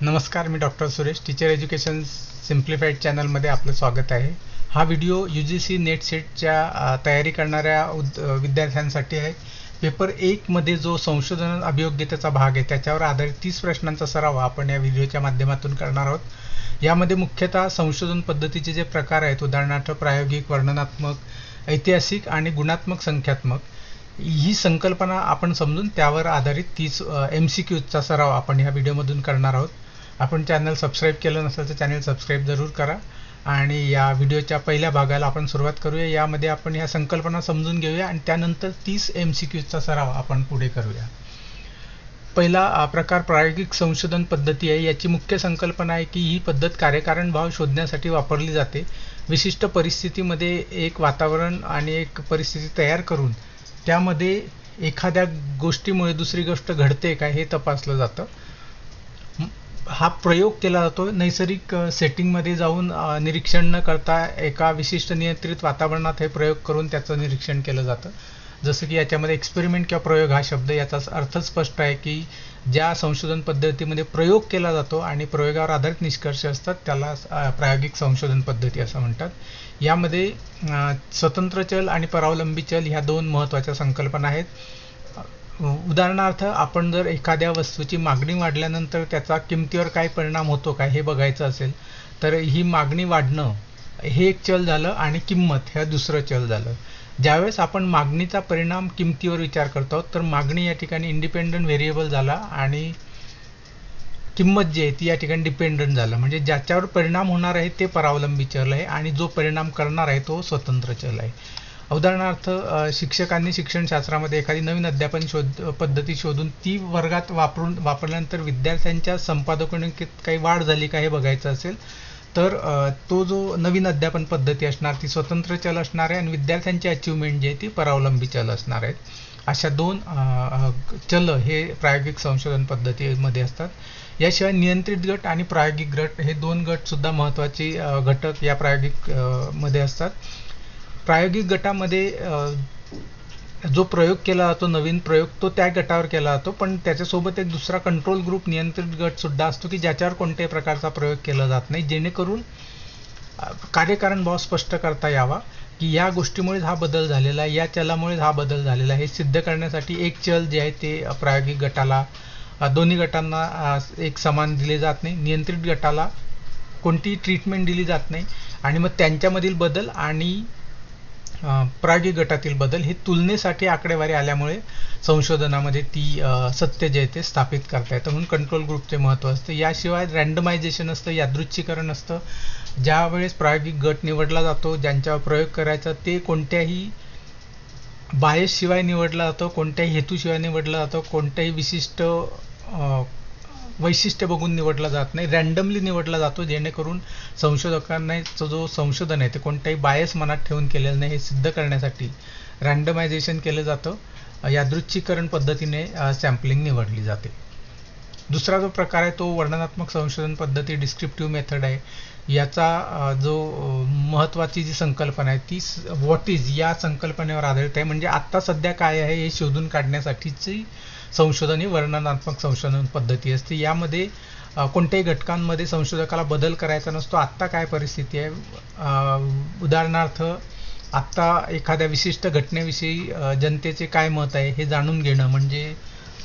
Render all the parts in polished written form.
नमस्कार, मी doctor Suresh, teacher education simplified चॅनलमध्ये आपलं स्वागत आहे. हा व्हिडिओ UGC नेट सेटच्या तयारी करणाऱ्या विद्यार्थ्यांसाठी आहे. पेपर 1 मध्ये जो संशोधन अभियोग्यतेचा भाग आहे त्याच्यावर आधारित 30 प्रश्नांचा सराव आपण या व्हिडिओच्या माध्यमातून करणार आहोत. यामध्ये मुख्यतः संशोधन पद्धतीचे जे प्रकार आहेत, उदाहरणार्थ प्रायोगिक, वर्णनात्मक, ऐतिहासिक आणि गुणात्मक संख्यात्मक, ही संकल्पना आपण समजून त्यावर आधारित 30 MCQचा सराव आपण ह्या व्हिडिओमधून करणार आहोत. आपण चॅनल सबस्क्राईब केलं नसेल तर चॅनल सबस्क्राईब जरूर करा आणि या व्हिडिओच्या पहिल्या भागाला आपण सुरुवात करूया. यामध्ये आपण ह्या संकल्पना समजून घेऊया आणि त्यानंतर 30 MCQचा सराव आपण पुढे करूया. पहिला प्रकार प्रायोगिक संशोधन पद्धती आहे. याची मुख्य संकल्पना आहे की ही पद्धत कार्यकारण भाव शोधण्यासाठी वापरली जाते. विशिष्ट परिस्थितीमध्ये एक वातावरण आणि एक परिस्थिती तयार करून त्यामध्ये एखाद्या गोष्टीमुळे दुसरी गोष्ट घडते का हे तपासलं जातं. हा प्रयोग केला जातो नैसर्गिक सेटिंगमध्ये जाऊन निरीक्षण न करता एका विशिष्ट नियंत्रित वातावरणात हे प्रयोग करून त्याचं निरीक्षण केलं जातं. जसं की याच्यामध्ये एक्सपेरिमेंट किंवा प्रयोग हा शब्द याचा अर्थ स्पष्ट आहे की ज्या संशोधन पद्धतीमध्ये प्रयोग केला जातो आणि प्रयोगावर आधारित निष्कर्ष असतात त्याला प्रायोगिक संशोधन पद्धती असं म्हणतात. यामध्ये स्वतंत्र चल आणि परावलंबी चल ह्या दोन महत्त्वाच्या संकल्पना आहेत. उदाहरणार्थ आपण जर एखाद्या वस्तूची मागणी वाढल्यानंतर त्याचा किमतीवर काय परिणाम होतो काय हे बघायचं असेल तर ही मागणी वाढणं हे एक चल झालं आणि किंमत हे दुसरं चल झालं. ज्यावेळेस आपण मागणीचा परिणाम किमतीवर विचार करतो तर मागणी या ठिकाणी इंडिपेंडंट व्हेरिएबल झाला आणि किंमत जी आहे ती या ठिकाणी डिपेंडंट झालं. म्हणजे ज्याच्यावर परिणाम होणार आहे ते परावलंबी चल आहे आणि जो परिणाम करणार आहे तो स्वतंत्र चल आहे. उदाहरणार्थ शिक्षकांनी शिक्षणशास्त्रामध्ये एखादी नवीन अध्यापन पद्धती शोधून ती वर्गात वापरल्यानंतर विद्यार्थ्यांच्या संपादकीय काही वाढ झाली का हे बघायचं असेल तर तो जो नवीन अध्यापन पद्धती असणार ती स्वतंत्र चल असणार आहे आणि विद्यार्थ्यांची अचिव्हमेंट जी आहे ती परावलंबी चल असणार आहेत. अशा दोन चल हे प्रायोगिक संशोधन पद्धतीमध्ये असतात. याशिवाय नियंत्रित गट आणि प्रायोगिक गट हे दोन गट सुद्धा महत्त्वाचे घटक या प्रायोगिक मध्ये असतात. प्रायोगिक गटामध्ये जो प्रयोग केला जातो नवीन प्रयोग तो त्या गटावर केला जातो, पण त्याच्यासोबत एक दुसरा कंट्रोल ग्रुप नियंत्रित गट सुद्धा असतो की ज्याच्यावर कोणत्याही प्रकारचा प्रयोग केला जात नाही, जेणेकरून कार्यकारण भाव स्पष्ट करता यावा की या गोष्टीमुळे हा बदल झालेला आहे, या चलामुळे हा बदल झालेला आहे. हे सिद्ध करण्यासाठी एक चल जे आहे ते प्रायोगिक गटाला दोन्ही गटांना एक समान दिले जात नाही, नियंत्रित गटाला कोणती ट्रीटमेंट दिली जात नाही आणि मग त्यांच्यामधील बदल आणि प्रायोगिक गटातील बदल हे तुलनेसाठी आकडेवारी आल्यामुळे संशोधनामध्ये ती सत्य जे आहे ते स्थापित करता येतं, म्हणून कंट्रोल ग्रुपचे महत्त्व असतं. याशिवाय रँडमायझेशन असतं, यादृच्छिकरण असतं. ज्या वेळेस प्रायोगिक गट निवडला जातो ज्यांच्यावर प्रयोग करायचा ते कोणत्याही बायस शिवाय निवडला जातो, कोणत्याही हेतूशिवाय निवडला जातो, कोणत्याही विशिष्ट वैशिष्ट्य बघून निवडला जात नाही, रँडमली निवडला जातो, जेणेकरून संशोधकांना जो संशोधन आहे ते कोणत्याही बायस मनात ठेवून केलेलं नाही हे सिद्ध करण्यासाठी रँडमायझेशन केलं जातं. यादृच्छिकरण पद्धतीने सॅम्पलिंग निवडली जाते. दुसरा जो प्रकार आहे तो वर्णनात्मक संशोधन पद्धती डिस्क्रिप्टिव्ह मेथड आहे. याचा जो महत्त्वाची जी संकल्पना आहे ती व्हॉट इज या संकल्पनेवर आधारित आहे. म्हणजे आत्ता सध्या काय आहे हे शोधून काढण्यासाठीची संशोधन ही वर्णनात्मक संशोधन पद्धती असते. यामध्ये कोणत्याही घटकांमध्ये संशोधकाला बदल करायचा नसतो. आत्ता काय परिस्थिती आहे, उदाहरणार्थ आत्ता एखाद्या विशिष्ट घटनेविषयी जनतेचे काय मत आहे हे जाणून घेणं म्हणजे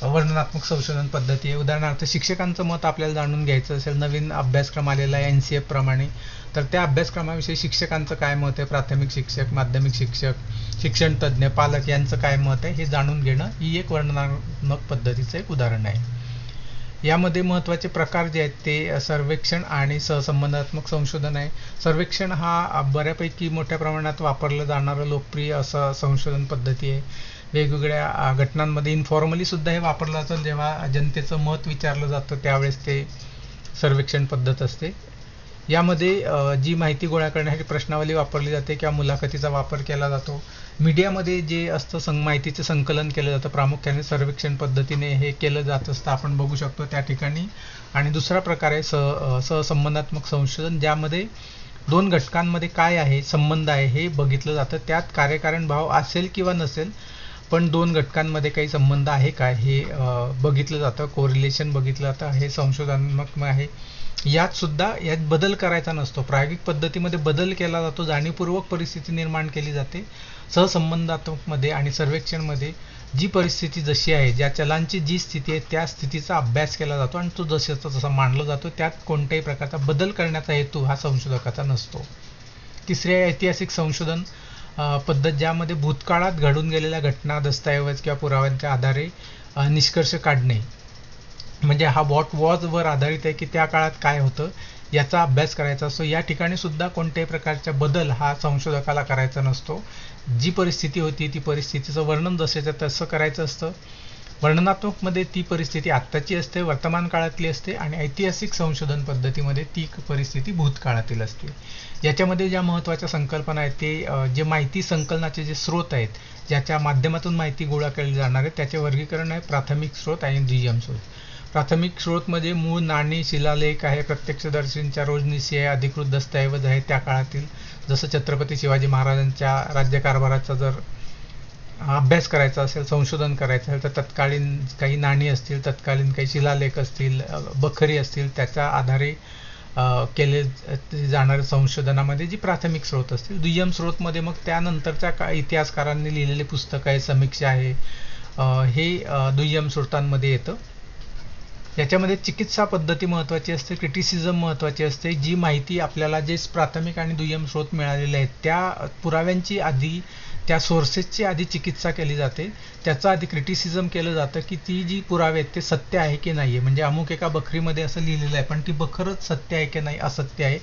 वर्णनात्मक संशोधन पद्धती आहे. उदाहरणार्थ शिक्षकांचं मत आपल्याला जाणून घ्यायचं असेल, नवीन अभ्यासक्रम आलेला आहे NCF प्रमाणे, तर त्या अभ्यासक्रमाविषयी शिक्षकांचं काय मत आहे, प्राथमिक शिक्षक, माध्यमिक शिक्षक, शिक्षण तज्ज्ञ, पालक यांचं काय मत आहे हे जाणून घेणं ही एक वर्णनात्मक पद्धतीचं एक उदाहरण आहे. यामध्ये महत्त्वाचे प्रकार जे आहेत ते सर्वेक्षण आणि सहसंबंधात्मक संशोधन आहे. सर्वेक्षण हा बऱ्यापैकी मोठ्या प्रमाणात वापरलं जाणारं लोकप्रिय असं संशोधन पद्धती आहे. वेगवेगळ्या घटनांमध्ये इन्फॉर्मली सुद्धा हे वापरलं जातं. जेव्हा जनतेचं मत विचारलं जातं त्यावेळेस ते सर्वेक्षण पद्धत असते. यामध्ये जी माहिती गोळा करण्यासाठी प्रश्नावली वापरली जाते किंवा मुलाखतीचा वापर केला जातो. मीडियामध्ये जे असतं माहितीचं संकलन केलं जातं प्रामुख्याने सर्वेक्षण पद्धतीने हे केलं जात असतं, आपण बघू शकतो त्या ठिकाणी. आणि दुसरा प्रकार आहे सहसंबंधात्मक संशोधन, ज्यामध्ये दोन घटकांमध्ये काय आहे संबंध आहे हे बघितलं जातं. त्यात कार्यकारण भाव असेल किंवा नसेल पण दोन घटकांमध्ये काही संबंध आहे का हे बघितलं जातं, कोरिलेशन बघितलं जातं, हे संशोधनात्मक आहे. यात सुद्धा यात बदल करायचा नसतो. प्रायोगिक पद्धतीमध्ये बदल केला जातो, जाणीवपूर्वक परिस्थिती निर्माण केली जाते. सहसंबंधात्मकमध्ये आणि सर्वेक्षणमध्ये जी परिस्थिती जशी आहे, ज्या चलांची जी स्थिती आहे त्या स्थितीचा अभ्यास केला जातो आणि तो जशाचा तसा मांडला जातो. त्यात कोणत्याही प्रकारचा बदल करण्याचा हेतू हा संशोधकाचा नसतो. तिसरी आहे ऐतिहासिक संशोधन पद्धत, ज्यामध्ये भूतकाळात घडून गेलेल्या घटना, दस्तऐवज किंवा पुराव्यांच्या आधारे निष्कर्ष काढणे. म्हणजे हा व्हॉट वॉज वर आधारित आहे की त्या काळात काय होतं याचा अभ्यास करायचा असतो. या ठिकाणी सुद्धा कोणत्याही प्रकारचा बदल हा संशोधकाला करायचा नसतो. जी परिस्थिती होती ती परिस्थितीचं वर्णन जसेच्या तसं करायचं असतं. वर्णनात्मकमध्ये ती परिस्थिती आत्ताची असते, वर्तमान काळातली असते, आणि ऐतिहासिक संशोधन पद्धतीमध्ये ती परिस्थिती भूतकाळातील असते. याच्यामध्ये ज्या महत्त्वाच्या संकल्पना आहेत ते जे माहिती संकलनाचे जे स्रोत आहेत, ज्याच्या माध्यमातून माहिती गोळा केली जाणार आहे, त्याचे वर्गीकरण आहे प्राथमिक स्रोत आणि दुय्यम स्रोत. प्राथमिक स्रोत म्हणजे मूळ नाणी, शिलालेख आहे, प्रत्यक्षदर्शींच्या रोजनिशी आहे, अधिकृत दस्तऐवज आहे त्या काळातील. जसं छत्रपती शिवाजी महाराजांच्या राज्यकारभाराचा जर अभ्यास करायचा असेल, संशोधन करायचं असेल, तर तत्कालीन काही नाणी असतील, तत्कालीन काही शिलालेख असतील, बखरी असतील, त्याच्या आधारे केले जाणारे संशोधनामध्ये जी प्राथमिक स्रोत असतील. दुय्यम स्रोतमध्ये मग त्यानंतरच्या इतिहासकारांनी लिहिलेले पुस्तक आहे, समीक्षा आहे, हे दुय्यम स्रोतांमध्ये येतं. याच्यामध्ये चिकित्सा पद्धती महत्त्वाची असते, क्रिटिसिझम महत्त्वाची असते. जी माहिती आपल्याला जे प्राथमिक आणि दुय्यम स्रोत मिळालेले आहेत त्या पुराव्यांची आधी, त्या सोर्सेसची आधी चिकित्सा केली जाते, त्याचं आधी क्रिटिसिझम केलं जातं की ती जी पुरावे आहेत ते सत्य आहे की नाही आहे. म्हणजे अमुक एका बखरीमध्ये असं लिहिलेलं आहे पण ती बखरच सत्य आहे की नाही, असत्य आहे,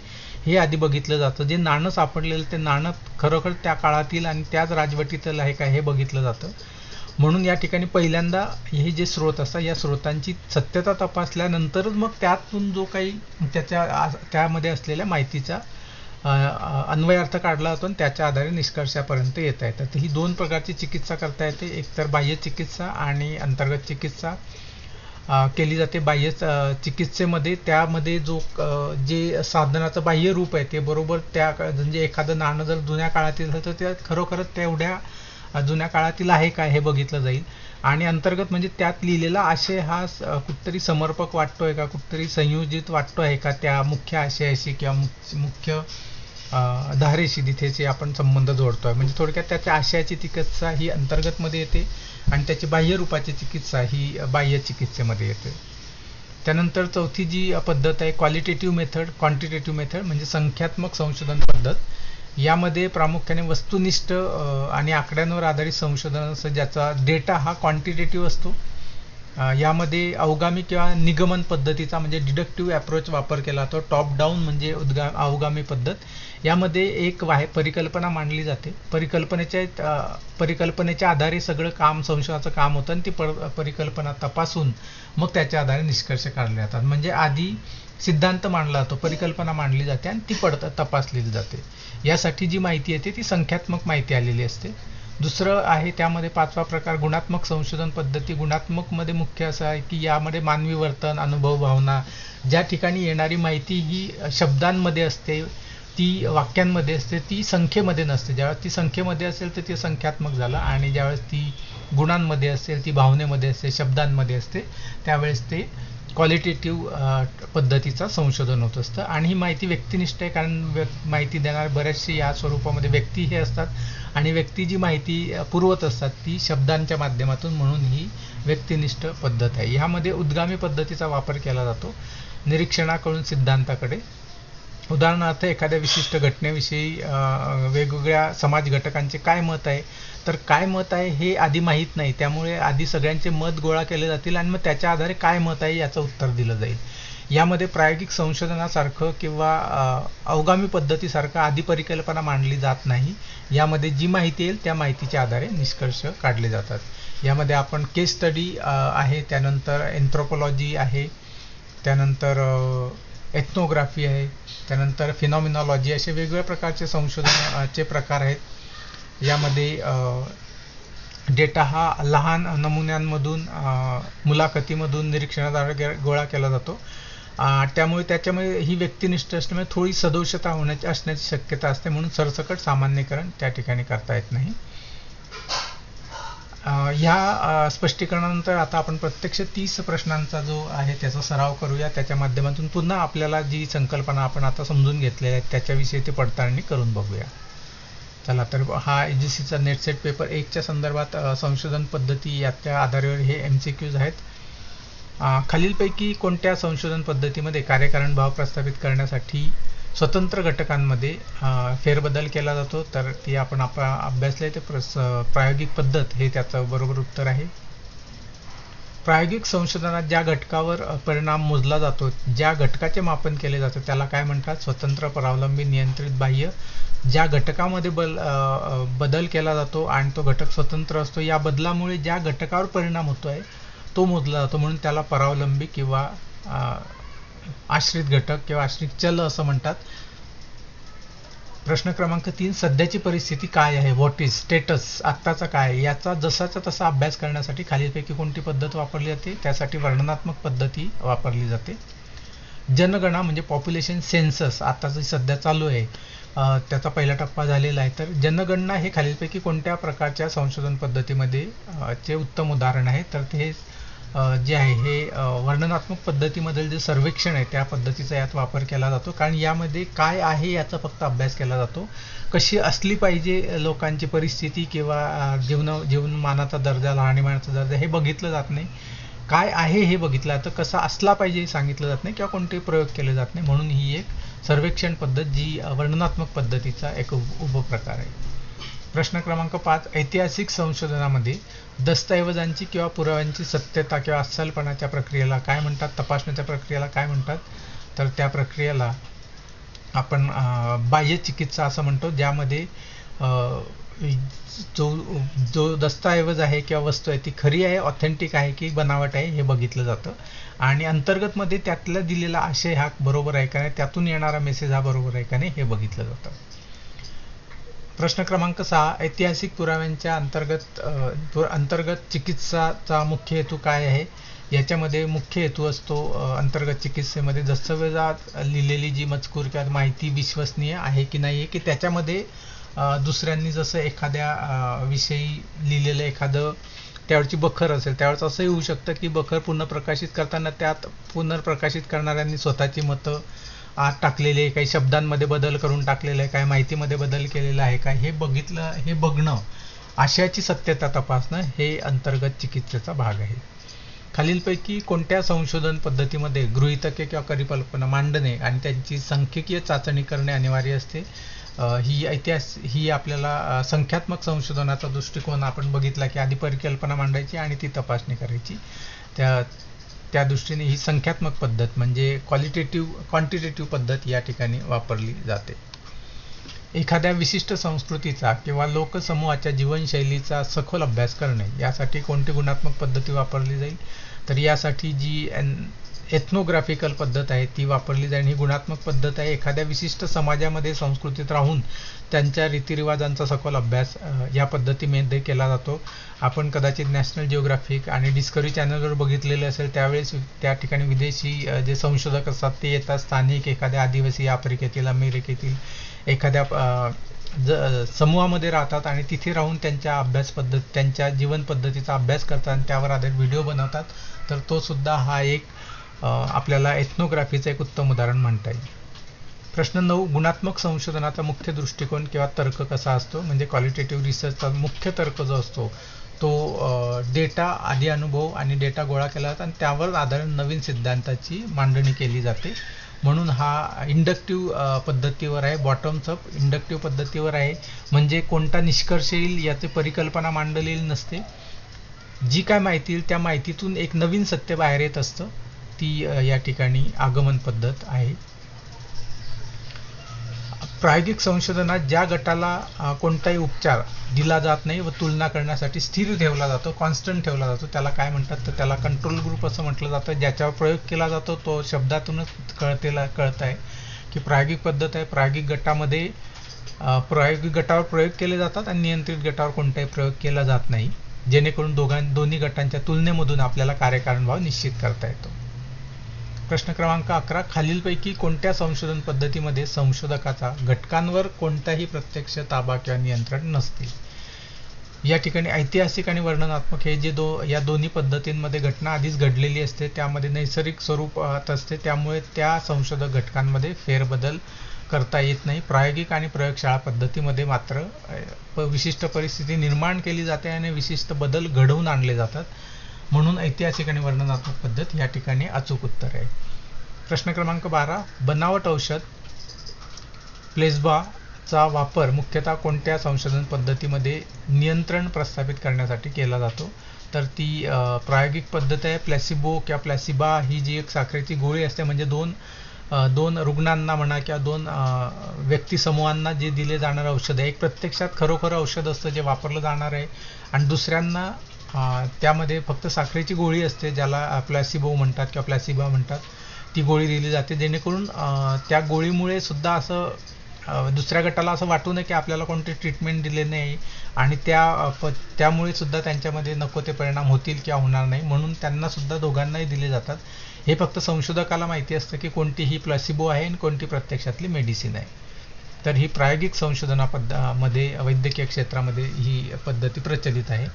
हे आधी बघितलं जातं. जे नाणं सापडलेलं ते नाणं खरोखर त्या काळातील आणि त्याच राजवटीतील आहे का हे बघितलं जातं. म्हणून या ठिकाणी पहिल्यांदा हे जे स्रोत असतात या स्रोतांची सत्यता तपासल्यानंतरच मग त्यातून जो काही त्यामध्ये असलेल्या माहितीचा अन्वयार्थ काढला जातो आणि त्याच्या आधारे निष्कर्षापर्यंत येता येतात. तर ही दोन प्रकारची चिकित्सा करता येते, एकतर बाह्य चिकित्सा आणि अंतर्गत चिकित्सा केली जाते. बाह्य चिकित्सेमध्ये त्यामध्ये जे साधनाचं बाह्य रूप आहे ते बरोबर त्या म्हणजे एखादं नाणं जर जुन्या काळातील असेल तर त्या खरोखरच तेवढ्या जुन्या काळातील आहे काय हे बघितलं जाईल. आणि अंतर्गत म्हणजे त्यात लिहिलेला आशय हा कुठतरी समर्पक वाटतोय का, कुठतरी संयोजित वाटतो आहे का त्या मुख्य आशयाशी किंवा मुख्य धारेशी, तिथेचे आपण संबंध जोडतोय. म्हणजे थोडक्यात त्याच्या आशयाची चिकित्सा ही अंतर्गतमध्ये येते आणि त्याची बाह्य रूपाची चिकित्सा ही बाह्य चिकित्सेमध्ये येते. त्यानंतर चौथी जी पद्धत आहे क्वालिटेटिव्ह मेथड, क्वांटिटेटिव्ह मेथड म्हणजे संख्यात्मक संशोधन पद्धत. यामध्ये प्रामुख्याने वस्तुनिष्ठ आणि आकड्यांवर आधारित संशोधन असं, ज्याचा डेटा हा क्वांटिटेटिव्ह असतो. यामध्ये अवगामी किंवा निगमन पद्धतीचा म्हणजे डिडक्टिव्ह अप्रोच वापर केला जातो. टॉप डाऊन म्हणजे अवगामी पद्धत. यामध्ये एक परिकल्पना मांडली जाते, परिकल्पनेच्या आधारे सगळं काम, संशोधनाचं काम होतं आणि ती परिकल्पना तपासून मग त्याच्या आधारे निष्कर्ष काढले जातात. म्हणजे आधी सिद्धांत मांडला जातो, परिकल्पना मांडली जाते आणि ती तपासली जाते. यासाठी जी माहिती येते ती संख्यात्मक माहिती आलेली असते. दुसरं आहे त्यामध्ये पाचवा प्रकार गुणात्मक संशोधन पद्धती. गुणात्मक मध्ये मुख्य असं आहे की यामध्ये मानवी वर्तन, अनुभव, भावना, ज्या ठिकाणी येणारी माहिती ही शब्दांमध्ये असते, ती वाक्यांमध्ये असते, ती संख्येमध्ये नसते. ज्यावेळेस ती संख्येमध्ये असेल तर ते संख्यात्मक झालं आणि ज्यावेळेस ती गुणांमध्ये असेल, ती भावनेमध्ये असते, शब्दांमध्ये असते, त्यावेळेस ते क्वालिटेटिव्ह पद्धतीचा संशोधन होत असतं. आणि ही माहिती व्यक्तिनिष्ठ आहे, कारण माहिती देणारे बऱ्याचशे या स्वरूपामध्ये व्यक्ती हे असतात आणि व्यक्ती जी माहिती पुरवत असतात ती शब्दांच्या माध्यमातून, म्हणून ही व्यक्तिनिष्ठ पद्धत आहे. ह्यामध्ये उद्गामी पद्धतीचा वापर केला जातो निरीक्षणाकडून सिद्धांताकडे. उदाहरणार्थ एखाद्या विशिष्ट घटनेविषयी वेगवेगळ्या समाज घटकांचे काय मत आहे, तर काय मत आहे हे आधी माहीत नाही, त्यामुळे आधी सगळ्यांचे मत गोळा केले जातील आणि मग त्याच्या आधारे काय मत आहे याचं उत्तर दिलं जाईल. यामध्ये प्रायोगिक संशोधनासारखं किंवा अवगामी पद्धतीसारखं आधी परिकल्पना मांडली जात नाही. यामध्ये जी माहिती येईल त्या माहितीच्या आधारे निष्कर्ष काढले जातात. यामध्ये आपण केस स्टडी आहे, त्यानंतर एन्थ्रोपॉलॉजी आहे, त्यानंतर एथनोग्राफी आहे, त्यानंतर फिनॉमिनॉलॉजी, असे वेगवेगळ्या प्रकारचे संशोधनाचे प्रकार आहेत. यामध्ये डेटा हा लहान नमुन्यांमधून, मुलाखतीमधून, निरीक्षणाद्वारे गोळा केला जातो. त्यामुळे त्याच्यामध्ये ही व्यक्तिनिष्ठ असल्यामुळे थोडी सदोषता असण्याची शक्यता असते, म्हणून सरसकट सामान्यीकरण त्या ठिकाणी करता येत नाही. ह्या स्पष्टीकरणानंतर आता आपण प्रत्यक्ष 30 प्रश्नांचा जो आहे त्याचा सराव करूया. त्याच्या माध्यमातून पुन्हा आपल्याला जी संकल्पना आपण आता समजून घेतलेल्या आहेत त्याच्याविषयी ते पडताळणी करून बघूया. चला तर हा UGCचा नेट सेट पेपर 1च्या संदर्भात संशोधन पद्धती याच्या आधारावर हे MCQs आहेत. खालीलपैकी कोणत्या संशोधन पद्धतीमध्ये कार्यकारण भाव प्रस्थापित करण्यासाठी स्वतंत्र घटकांमध्ये फेरबदल केला जातो? तर ती आपण अभ्यासले ते प्रायोगिक पद्धत हे त्याचं बरोबर उत्तर आहे. प्रायोगिक संशोधनात ज्या घटकावर परिणाम मोजला जातो, ज्या घटकाचे मापन केले जाते त्याला काय म्हणतात? स्वतंत्र, परावलंबी, नियंत्रित, बाह्य. ज्या घटकामध्ये बदल केला जातो आणि तो घटक स्वतंत्र असतो, या बदलामुळे ज्या घटकावर परिणाम होतोय तो मोजला जातो, म्हणून त्याला परावलंबी किंवा आश्रित घटक किंवा आश्रित चल असं म्हणतात. प्रश्न क्रमांक 3, सध्याची परिस्थिती काय आहे? What is status? आत्ताचा काय? याचा जसाचा तसा अभ्यास करण्यासाठी खालीलपैकी कोणती पद्धत वापरली जाते? त्यासाठी वर्णनात्मक पद्धती वापरली जाते. जनगणना म्हणजे पॉप्युलेशन सेन्सस आता जी सध्या चालू आहे त्याचा पहिला टप्पा झालेला आहे. तर जनगणना हे खालीलपैकी कोणत्या प्रकारच्या संशोधन पद्धतीमध्ये चे उत्तम उदाहरण आहे? तर ते जे आहे हे वर्णनात्मक पद्धतीमधील जे सर्वेक्षण आहे त्या पद्धतीचा यात वापर केला जातो, कारण यामध्ये काय आहे याचा फक्त अभ्यास केला जातो. कशी असली पाहिजे लोकांची परिस्थिती किंवा जीवनमानाचा दर्जा, राहणीमानाचा दर्जा हे बघितलं जात नाही. काय आहे हे बघितलं जातं, कसा असला पाहिजे हे सांगितलं जात नाही किंवा कोणतेही प्रयोग केले जात नाही. म्हणून ही एक सर्वेक्षण पद्धत जी वर्णनात्मक पद्धतीचा एक उपप्रकार आहे. प्रश्न क्रमांक 5, ऐतिहासिक संशोधनामध्ये दस्तऐवजांची किंवा पुराव्यांची सत्यता किंवा अस्सलपणाच्या प्रक्रियेला काय म्हणतात? तपासण्याच्या प्रक्रियेला काय म्हणतात? तर त्या प्रक्रियेला आपण बाह्य चिकित्सा असं म्हणतो, ज्यामध्ये जो दस्तऐवज आहे किंवा वस्तू आहे ती खरी आहे, ऑथेंटिक आहे की बनावट आहे हे बघितलं जातं. आणि अंतर्गतमध्ये त्यातला दिलेला आशय हा बरोबर आहे का नाही, त्यातून येणारा मेसेज हा बरोबर आहे का नाही हे बघितलं जातं. प्रश्न क्रमांक 6, ऐतिहासिक पुराव्यांच्या अंतर्गत चिकित्साचा मुख्य हेतू काय आहे? याच्यामध्ये मुख्य हेतू असतो अंतर्गत चिकित्सेमध्ये दस्तऐवजात लिहिलेली जी मजकूर किंवा माहिती विश्वसनीय आहे की नाही, की त्याच्यामध्ये दुसऱ्यांनी जसं एखाद्या विषयी लिहिलेलं एखादं त्यावरची बखर असेल, त्यावेळेस असंही होऊ शकतं की बखर पुनर्प्रकाशित करताना त्यात पुनर्प्रकाशित करणाऱ्यांनी स्वतःची मतं आत टाकलेले आहे, काही शब्दांमध्ये बदल करून टाकलेले आहे, काही माहितीमध्ये बदल केलेला आहे का, हे बघणं, आशयाची सत्यता तपासणं हे अंतर्गत चिकित्सेचा भाग आहे. खालीलपैकी कोणत्या संशोधन पद्धतीमध्ये गृहीतके किंवा परिकल्पना मांडणे आणि त्यांची सांख्यिकीय चाचणी करणे अनिवार्य असते? ही आपल्याला संख्यात्मक संशोधनाचा दृष्टिकोन आपण बघितला की आधी परिकल्पना मांडायची आणि ती तपासणी करायची. त्या दृष्टीने ही संख्यात्मक पद्धत म्हणजे क्वांटिटेटिव्ह पद्धत या ठिकाणी वापरली जाते. एखाद्या विशिष्ट संस्कृतीचा किंवा लोकसमूहाच्या जीवनशैलीचा सखोल अभ्यास करणे यासाठी कोणती गुणात्मक पद्धती वापरली जाईल? तर यासाठी जी एथनोग्राफिकल पद्धत आहे ती वापरली जाईल. ही गुणात्मक पद्धत आहे. एखाद्या विशिष्ट समाजामध्ये संस्कृतीत राहून त्यांच्या रीतिरिवाजांचा सखोल अभ्यास या पद्धतीमध्ये केला जातो. आपण कदाचित नॅशनल जिओग्राफिक आणि डिस्कवरी चॅनलवर बघितलेले असेल, त्यावेळेस त्या ठिकाणी विदेशी जे संशोधक असतात ते येतात, स्थानिक एखाद्या आदिवासी आफ्रिकेतील, अमेरिकेतील एखाद्या समूहामध्ये राहतात आणि तिथे राहून त्यांच्या अभ्यास पद्धत, त्यांच्या जीवन पद्धतीचा अभ्यास करतात आणि त्यावर आधारित व्हिडिओ बनवतात. तर तो सुद्धा हा एक आपल्याला एथनोग्राफीचं एक उत्तम उदाहरण म्हणता येईल. प्रश्न 9, गुणात्मक संशोधनाचा मुख्य दृष्टिकोन किंवा तर्क कसा असतो? म्हणजे क्वालिटेटिव्ह रिसर्चचा मुख्य तर्क जो असतो तो डेटा, आधी अनुभव आणि डेटा गोळा केला जातो आणि त्यावर आधारित नवीन सिद्धांताची मांडणी केली जाते. म्हणून हा इंडक्टिव्ह पद्धतीवर आहे, बॉटम्स अप इंडक्टिव्ह पद्धतीवर आहे. म्हणजे कोणता निष्कर्ष येईल याची परिकल्पना मांडलेली नसते. जी काय माहिती येईल त्या माहितीतून एक नवीन सत्य बाहेर येत असतं, ती या ठिकाणी आगमन पद्धत आहे. प्रायोगिक संशोधनात ज्या गटाला कोणताही उपचार दिला जात नाही व तुलना करण्यासाठी स्थिर ठेवला जातो, कॉन्स्टंट ठेवला जातो, त्याला काय म्हणतात? तर त्याला कंट्रोल ग्रुप असं म्हटलं जातं. ज्याच्यावर प्रयोग केला जातो तो शब्दातूनच कळत आहे की प्रायोगिक पद्धत आहे. प्रायोगिक गटावर प्रयोग केले जातात आणि नियंत्रित गटावर कोणताही प्रयोग केला जात नाही, जेणेकरून दोन्ही गटांच्या तुलनेमधून आपल्याला कार्यकारण भाव निश्चित करता येतो. प्रश्न क्रमांक 11, खालीलपैकी कोणत्या संशोधन पद्धतीमध्ये संशोधकाचा घटकांवर कोणताही प्रत्यक्ष ताबा किंवा नियंत्रण नसते? या ठिकाणी ऐतिहासिक आणि वर्णनात्मक हे जे या दोन्ही पद्धतींमध्ये घटना आधीच घडलेली असते, त्यामध्ये नैसर्गिक स्वरूपात असते, त्यामुळे त्या संशोधक घटकांमध्ये फेरबदल करता येत नाही. प्रायोगिक आणि प्रयोगशाळा पद्धतीमध्ये मात्र विशिष्ट परिस्थिती निर्माण केली जाते आणि विशिष्ट बदल घडवून आणले जातात. म्हणून ऐतिहासिक आणि वर्णनात्मक पद्धत या ठिकाणी अचूक उत्तर आहे. प्रश्न क्रमांक 12. बनावट औषध प्लेसबोचा वापर मुख्यतः कोणत्या संशोधन पद्धतीमध्ये नियंत्रण प्रस्थापित करण्यासाठी केला जातो? तर ती प्रायोगिक पद्धत आहे. प्लॅसिबो किंवा प्लॅसिबा ही जी एक साखरेची गोळी असते, म्हणजे दोन रुग्णांना म्हणा किंवा दोन व्यक्तिसमूहांना जे दिले जाणारं औषध आहे, एक प्रत्यक्षात खरोखर औषध असतं जे वापरलं जाणार आहे, आणि दुसऱ्यांना त्यामध्ये फक्त साखरेची गोळी असते, ज्याला प्लॅसिबो म्हणतात किंवा प्लॅसिबा म्हणतात. ती गोळी दिली जाते जेणेकरून त्या गोळीमुळे सुद्धा असं दुसऱ्या गटाला असं वाटू नये की आपल्याला कोणते ट्रीटमेंट दिले नाही, आणि त्यामुळे सुद्धा त्यांच्यामध्ये नको ते परिणाम होतील किंवा होणार नाही, म्हणून त्यांना सुद्धा दोघांनाही दिले जातात. हे फक्त संशोधकाला माहिती असतं की कोणती ही प्लॅसिबो आहे आणि कोणती प्रत्यक्षातली मेडिसिन आहे. तर ही प्रायोगिक संशोधनामध्ये वैद्यकीय क्षेत्रामध्ये ही पद्धती प्रचलित आहे.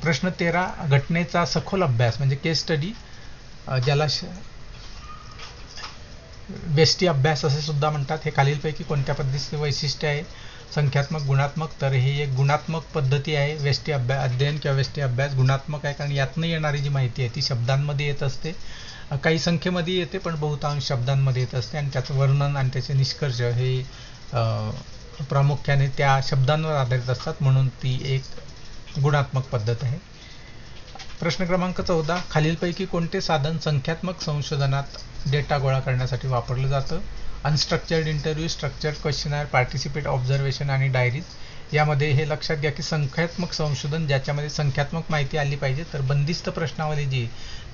प्रश्न 13. घटनेचा सखोल अभ्यास म्हणजे केस स्टडी, ज्याला व्यष्टी अभ्यास असे सुद्धा म्हणतात, हे खालीलपैकी कोणत्या पद्धतीचे वैशिष्ट्य आहे? संख्यात्मक, गुणात्मक. तर हे एक गुणात्मक पद्धती आहे. व्यष्टी अध्ययन किंवा व्यष्टी अभ्यास गुणात्मक आहे, कारण यातनं येणारी जी माहिती आहे ती शब्दांमध्ये येत असते, काही संख्येमध्ये येते पण बहुतांश शब्दांमध्ये येत असते, आणि त्याचं वर्णन आणि त्याचे निष्कर्ष हे प्रामुख्याने त्या शब्दांवर आधारित असतात, म्हणून ती एक गुणात्मक पद्धत आहे. प्रश्न क्रमांक 14. खालीलपैकी कोणते साधन संख्यात्मक संशोधनात डेटा गोळा करण्यासाठी वापरलं जातं? Unstructured interview, structured questionnaire, participate observation आणि डायरीज. यामध्ये हे लक्षात घ्या की संख्यात्मक संशोधन ज्याच्यामध्ये संख्यात्मक माहिती आली पाहिजे, तर बंदिस्त प्रश्नावली जी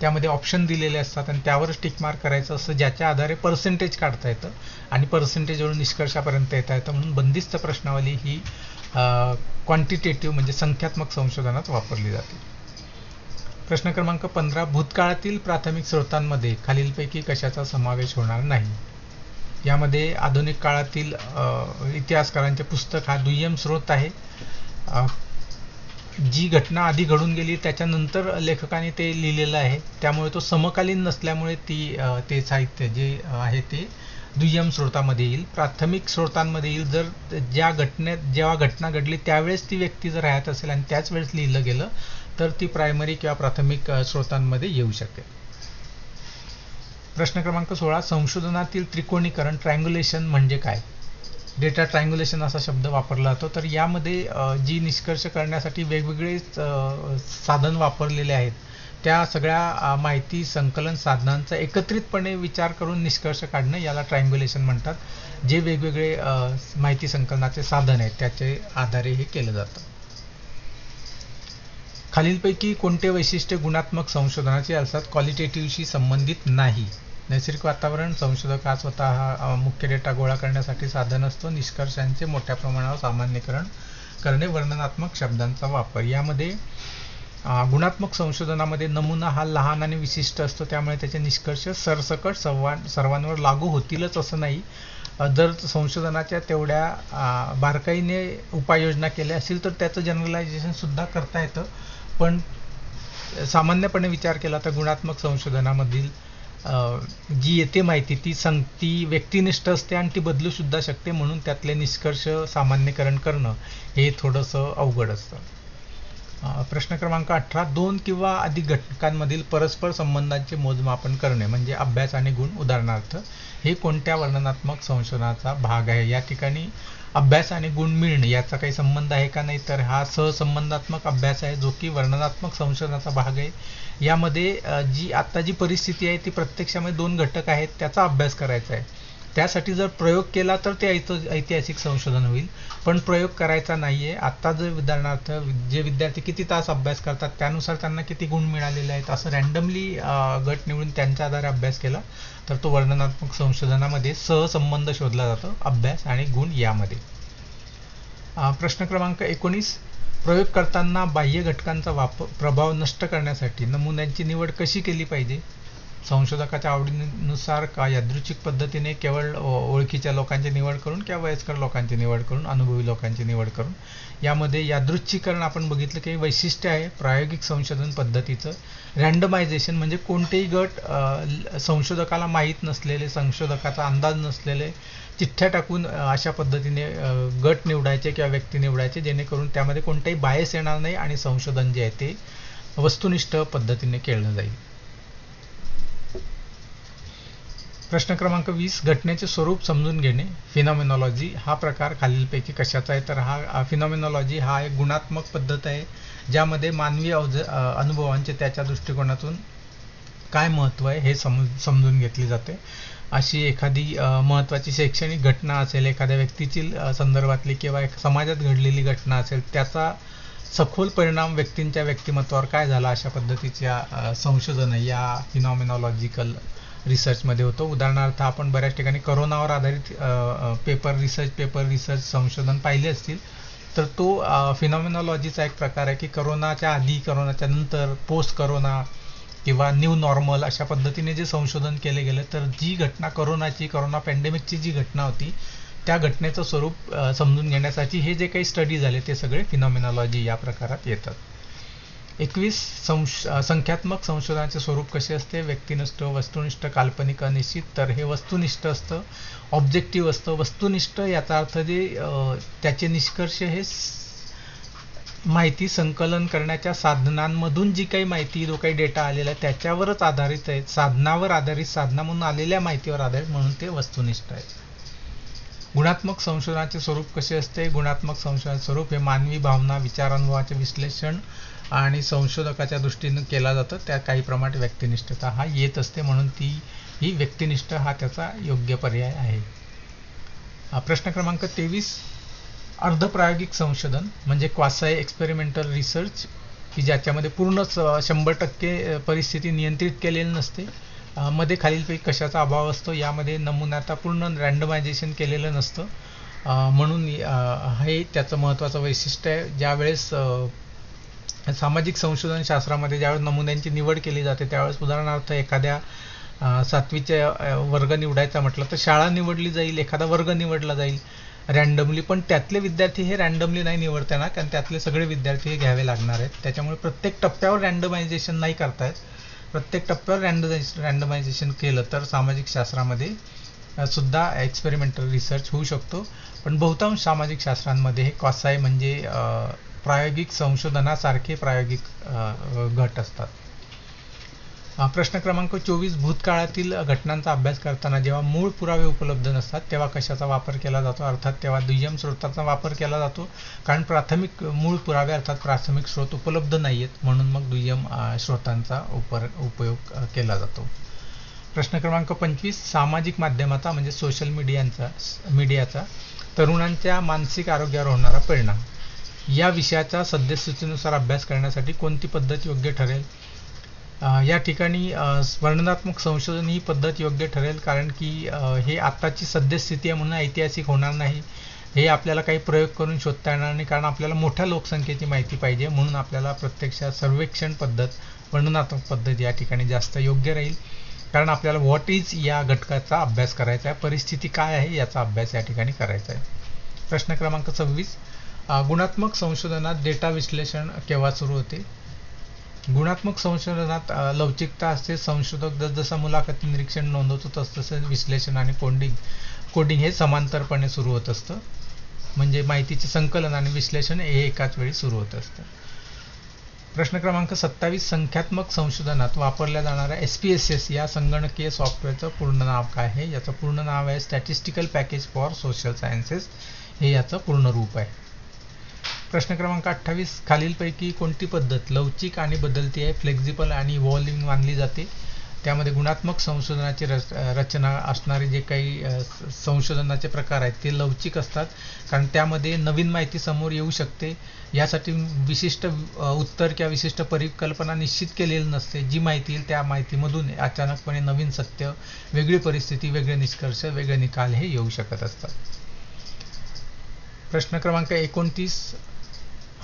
त्यामध्ये ऑप्शन दिलेले असतात आणि त्यावरच टिक मार्क करायचं असतं, ज्याच्या आधारे पर्सेंटेज काढता येतं आणि पर्सेंटेजवरून निष्कर्षापर्यंत येता येतं. म्हणून बंदिस्त प्रश्नावली ही क्वांटिटेटिव्ह म्हणजे संख्यात्मक संशोधनात वापरली जाते. प्रश्न क्रमांक 15. भूतकाळातील प्राथमिक स्रोतांमध्ये खालीलपैकी कशाचा समावेश होणार नाही? यामध्ये आधुनिक काळातील इतिहासकारांचे पुस्तक हा दुय्यम स्रोत आहे. जी घटना आधी घडून गेली त्याच्यानंतर लेखकाने ते लिहिलेलं आहे, त्यामुळे तो समकालीन नसल्यामुळे ते साहित्य जे आहे ते दुय्यम स्रोतामध्ये येईल. प्राथमिक स्रोतांमध्ये येईल जर जेव्हा घटना घडली त्यावेळेस ती व्यक्ती जर राहत असेल आणि त्याच वेळेस लिहिलं गेलं तर ती प्रायमरी किंवा प्राथमिक स्रोतांमध्ये येऊ शकेल. प्रश्न क्रमांक 16. संशोधनातील त्रिकोणीकरण ट्रायंग्युलेशन म्हणजे काय? डेटा ट्रायंग्युलेशन असा शब्द वापरला जातो. तर यामध्ये जी निष्कर्ष करण्यासाठी वेगवेगळे साधन वापरलेले आहेत त्या सगळ्या माहिती संकलन साधनांचा एकत्रितपणे विचार करून निष्कर्ष काढणं याला ट्रायंग्युलेशन म्हणतात. जे वेगवेगळे माहिती संकलनाचे साधन आहेत त्याचे आधारे हे केलं जातं. खालीलपैकी कोणते वैशिष्ट्य गुणात्मक संशोधनाचे असतात? क्वालिटेटिव्हशी संबंधित नाही. नैसर्गिक वातावरण, संशोधक हा स्वतः मुख्य डेटा गोळा करण्यासाठी साधन असतो, निष्कर्षांचे मोठ्या प्रमाणावर सामान्यीकरण करणे, वर्णनात्मक शब्दांचा वापर. यामध्ये गुणात्मक संशोधनामध्ये नमुना हा लहान आणि विशिष्ट असतो, त्यामुळे त्याचे निष्कर्ष सरसकट सर्वांवर लागू होतीलच असं नाही. जर संशोधनाच्या तेवढ्या बारकाईने उपाययोजना केल्या असतील तर त्याचं जनरलायझेशन सुद्धा करता येतं, पण सामान्यपणे विचार केला तर गुणात्मक संशोधनामधील जी येते माहिती ती व्यक्तिनिष्ठ असते आणि ती बदलू सुद्धा शकते, म्हणून त्यातले निष्कर्ष सामान्यीकरण करणं हे थोडंसं अवघड असतं. प्रश्न क्रमांक 18. 2 किंवा अधिक घटकांमधील परस्पर संबंधांचे मोजमापन करणे म्हणजे अभ्यास आणि गुण. उदाहरणार्थ हे कोणत्या वर्णनात्मक संशोधनाचा भाग आहे? या ठिकाणी अभ्यास आणि गुण मिळणे याचा काही संबंध आहे का? नाही, तर हा सहसंबंधात्मक अभ्यास आहे जो की वर्णनात्मक संशोधनाचा भाग आहे. यामध्ये जी परिस्थिती आहे ती प्रत्यक्षामध्ये 2 घटक आहेत त्याचा अभ्यास करायचा आहे. त्यासाठी जर प्रयोग केला तर ते ऐतिहासिक संशोधन होईल, पण प्रयोग करायचा नाहीये. आता जर उदाहरणार्थ जे विद्यार्थी किती तास अभ्यास करतात त्यानुसार त्यांना किती गुण मिळालेले आहेत असं रँडमली गट निवडून त्यांच्या आधारे अभ्यास केला तर तो वर्णनात्मक संशोधनामध्ये सहसंबंध शोधला जातो, अभ्यास आणि गुण यामध्ये. प्रश्न क्रमांक 19. प्रयोग करताना बाह्य घटकांचा प्रभाव नष्ट करण्यासाठी नमुन्यांची निवड कशी केली पाहिजे? संशोधकाच्या आवडीनुसार का यादृच्छिक पद्धतीने केवळ ओळखीच्या लोकांची निवड करून किंवा वयस्कर लोकांची निवड करून, अनुभवी लोकांची निवड करून. यामध्ये यादृच्छिकरण आपण बघितलं की वैशिष्ट्य आहे प्रायोगिक संशोधन पद्धतीचं. रँडमायझेशन म्हणजे कोणतेही गट संशोधकाला माहीत नसलेले, संशोधकाचा अंदाज नसलेले चिठ्ठ्या टाकून अशा पद्धतीने गट निवडायचे किंवा व्यक्ती निवडायचे, जेणेकरून त्यामध्ये कोणताही बायस येणार नाही आणि संशोधन जे आहे ते वस्तुनिष्ठ पद्धतीने केलं जाईल. प्रश्न क्रमांक 20, घटनेचे स्वरूप समजून घेणे. फिनॉमिनॉलॉजी हा प्रकार खालीलपैकी कशाचा आहे? तर हा फिनॉमिनॉलॉजी हा एक गुणात्मक पद्धत आहे, ज्यामध्ये मानवी अनुभवांचे त्याच्या दृष्टिकोनातून काय महत्त्व आहे हे समजून घेतली जाते. अशी एखादी महत्त्वाची शैक्षणिक घटना असेल, एखाद्या व्यक्तीची संदर्भातली किंवा एक समाजात घडलेली घटना असेल, त्याचा सखोल परिणाम व्यक्तींच्या व्यक्तिमत्वावर काय झाला, अशा पद्धतीच्या संशोधन या फिनॉमिनॉलॉजिकल रिसर्चमध्ये होतं. उदाहरणार्थ आपण बऱ्याच ठिकाणी करोनावर आधारित पेपर रिसर्च संशोधन पाहिले असतील, तर तो फिनॉमिनॉलॉजीचा एक प्रकार आहे की करोनाच्या आधी, करोनाच्या नंतर, पोस्ट करोना किंवा न्यू नॉर्मल अशा पद्धतीने जे संशोधन केले गेले, तर जी घटना करोना पॅन्डेमिकची जी घटना होती, त्या घटनेचं स्वरूप समजून घेण्यासाठी हे जे काही स्टडी झाले ते सगळे फिनॉमिनॉलॉजी या प्रकारात येतात. 21, संख्यात्मक संशोधनाचे स्वरूप कसे असते? व्यक्तिनिष्ठ, वस्तुनिष्ठ, काल्पनिक, अनिश्चित. तर हे वस्तुनिष्ठ असतं, ऑब्जेक्टिव्ह असतं. वस्तुनिष्ठ याचा अर्थ जे त्याचे निष्कर्ष हे माहिती संकलन करण्याच्या साधनांमधून जी काही माहिती, जो काही डेटा आलेला आहे त्याच्यावरच आधारित आहे, साधनावर आधारित, साधनामधून आलेल्या माहितीवर आधारित, म्हणून ते वस्तुनिष्ठ आहे. गुणात्मक संशोधनाचे स्वरूप कसे असते? गुणात्मक संशोधनाचे स्वरूप हे मानवी भावना, विचार, अनुभवाचे विश्लेषण आणि संशोधकाच्या दृष्टीने केला जातं. त्या काही प्रमाणात व्यक्तिनिष्ठता हा येत असते, म्हणून ही व्यक्तिनिष्ठ हा त्याचा योग्य पर्याय आहे. प्रश्न क्रमांक 23, अर्धप्रायोगिक संशोधन म्हणजे क्वासाई एक्सपेरिमेंटल रिसर्च, की ज्याच्यामध्ये पूर्ण 100% परिस्थिती नियंत्रित केलेली नसते. मध्ये खालीलपैकी कशाचा अभाव असतो? यामध्ये नमुन्याचा पूर्ण रँडमायझेशन केलेलं नसतं, म्हणून हे त्याचं महत्त्वाचं वैशिष्ट्य आहे. ज्यावेळेस सामाजिक संशोधन शास्त्रामध्ये ज्यावेळेस नमुन्यांची निवड केली जाते, त्यावेळेस उदाहरणार्थ एखाद्या 7वीचे वर्ग निवडायचा म्हटलं तर शाळा निवडली जाईल, एखादा वर्ग निवडला जाईल रँडमली, पण त्यातले विद्यार्थी हे रँडमली नाही निवडता येणार, कारण त्यातले सगळे विद्यार्थी हे घ्यावे लागणार आहेत. त्याच्यामुळे प्रत्येक टप्प्यावर रँडमायझेशन नाही करता येत. प्रत्येक टप्प्यावर रँडमायझेशन केलं तर सामाजिक शास्त्रामध्ये सुद्धा एक्सपेरिमेंटल रिसर्च होऊ शकतो, पण बहुतांश सामाजिक शास्त्रांमध्ये हे क्वासाई म्हणजे प्रायोगिक संशोधनासारखे प्रायोगिक गट असतात. प्रश्न क्रमांक 24, भूतकाळातील घटनांचा अभ्यास करताना जेव्हा मूळ पुरावे उपलब्ध नसतात तेव्हा कशाचा वापर केला जातो? अर्थात तेव्हा दुय्यम स्रोताचा वापर केला जातो, कारण प्राथमिक मूळ पुरावे अर्थात प्राथमिक स्रोत उपलब्ध नाही आहेत, म्हणून मग दुय्यम स्रोतांचा उपयोग केला जातो. प्रश्न क्रमांक 25, सामाजिक माध्यमाचा म्हणजे सोशल मीडियाचा तरुणांच्या मानसिक आरोग्यावर होणारा परिणाम. या विषयाचा सद्यस्थितीनुसार अभ्यास करण्यासाठी कोणती पद्धत योग्य ठरेल? या ठिकाणी वर्णनात्मक संशोधन ही पद्धत योग्य ठरेल, कारण की हे आत्ताची सद्यस्थिती आहे म्हणून ऐतिहासिक होणार नाही. हे आपल्याला काही प्रयोग करून शोधता येणार नाही, कारण आपल्याला मोठ्या लोकसंख्येची माहिती पाहिजे, म्हणून आपल्याला प्रत्यक्षात सर्वेक्षण पद्धत, वर्णनात्मक पद्धत या ठिकाणी जास्त योग्य राहील, कारण आपल्याला व्हॉट इज या घटकाचा अभ्यास करायचा आहे, परिस्थिती काय आहे याचा अभ्यास या ठिकाणी करायचा आहे. प्रश्न क्रमांक 26, गुणात्मक संशोधनात डेटा विश्लेषण केव्हा सुरू होते? गुणात्मक संशोधनात लवचिकता असते. संशोधक जसजसा मुलाखती निरीक्षण नोंदवतो तसतसं विश्लेषण आणि कोडिंग हे समांतरपणे सुरू होत असतं, म्हणजे माहितीचे संकलन आणि विश्लेषण हे एकाच वेळी सुरू होत असतं. प्रश्न क्रमांक 27, संख्यात्मक संशोधनात वापरल्या जाणाऱ्या SPSS या संगणकीय सॉफ्टवेअरचं पूर्ण नाव काय आहे? याचं पूर्ण नाव आहे statistical package for social sciences, हे याचं पूर्ण रूप आहे. प्रश्न क्रमांक 28, खालीलपैकी कोणती पद्धत लवचिक आणि बदलती आहे, फ्लेक्झिबल आणि इव्हॉल्विंग मानली जाते? त्यामध्ये गुणात्मक संशोधनाची रचना असणारे जे काही संशोधनाचे प्रकार आहेत ते लवचिक असतात, कारण त्यामध्ये नवीन माहिती समोर येऊ शकते. यासाठी विशिष्ट उत्तर किंवा विशिष्ट परिकल्पना निश्चित केलेली नसते. जी माहिती येईल त्या माहितीमधून अचानकपणे नवीन सत्य, वेगळी परिस्थिती, वेगळे निष्कर्ष, वेगळे निकाल हे येऊ शकत असतात. प्रश्न क्रमांक 29,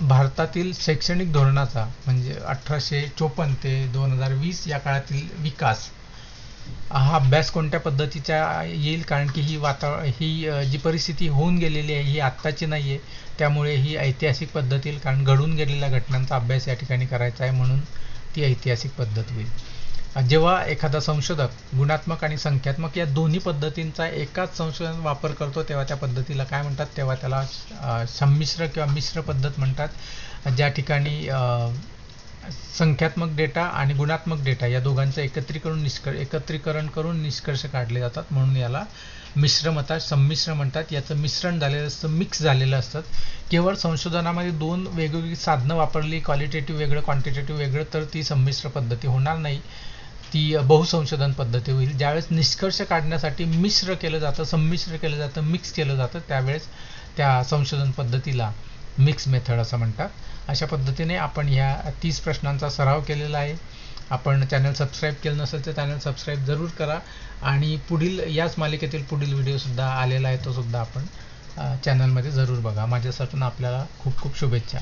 भारतातील शैक्षणिक धोरणाचा म्हणजे 1854 ते 2020 या काळातील विकास हा अभ्यास कोणत्या पद्धतीचा येईल, कारण की जी परिस्थिती होऊन गेलेली आहे ही आत्ताची नाही आहे, त्यामुळे ही ऐतिहासिक पद्धत येईल, कारण घडून गेलेल्या घटनांचा अभ्यास या ठिकाणी करायचा आहे, म्हणून ती ऐतिहासिक पद्धत होईल. जेव्हा एखादा संशोधक गुणात्मक आणि संख्यात्मक या दोन्ही पद्धतींचा एकाच संशोधन वापर करतो तेव्हा त्या पद्धतीला काय म्हणतात, तेव्हा त्याला संमिश्र किंवा मिश्र पद्धत म्हणतात. ज्या ठिकाणी संख्यात्मक डेटा आणि गुणात्मक डेटा या दोघांचं एकत्रीकरण करून निष्कर्ष काढले जातात, म्हणून याला मिश्र म्हणतात, संमिश्र म्हणतात. याचं मिश्रण झालेलं असतं, मिक्स झालेलं असतं. केवळ संशोधनामध्ये दोन वेगवेगळी साधनं वापरली, क्वालिटेटिव्ह वेगळं क्वांटिटेटिव्ह वेगळं, तर ती संमिश्र पद्धती होणार नाही, ती बहुसंशोधन पद्धती होईल. ज्यावेळेस निष्कर्ष काढण्यासाठी मिश्र केलं जातं, संमिश्र केलं जातं, मिक्स केलं जातं, त्यावेळेस त्या संशोधन पद्धतीला मिक्स मेथड असं म्हणतात. अशा पद्धतीने आपण ह्या 30 प्रश्नांचा सराव केलेला आहे. आपण चॅनल सबस्क्राईब केलं नसेल तर चॅनल सबस्क्राईब जरूर करा, आणि याच मालिकेतील पुढील व्हिडिओसुद्धा आलेला आहे, तो सुद्धा आपण चॅनलमध्ये जरूर बघा. माझ्यासाठी आपल्याला खूप खूप शुभेच्छा.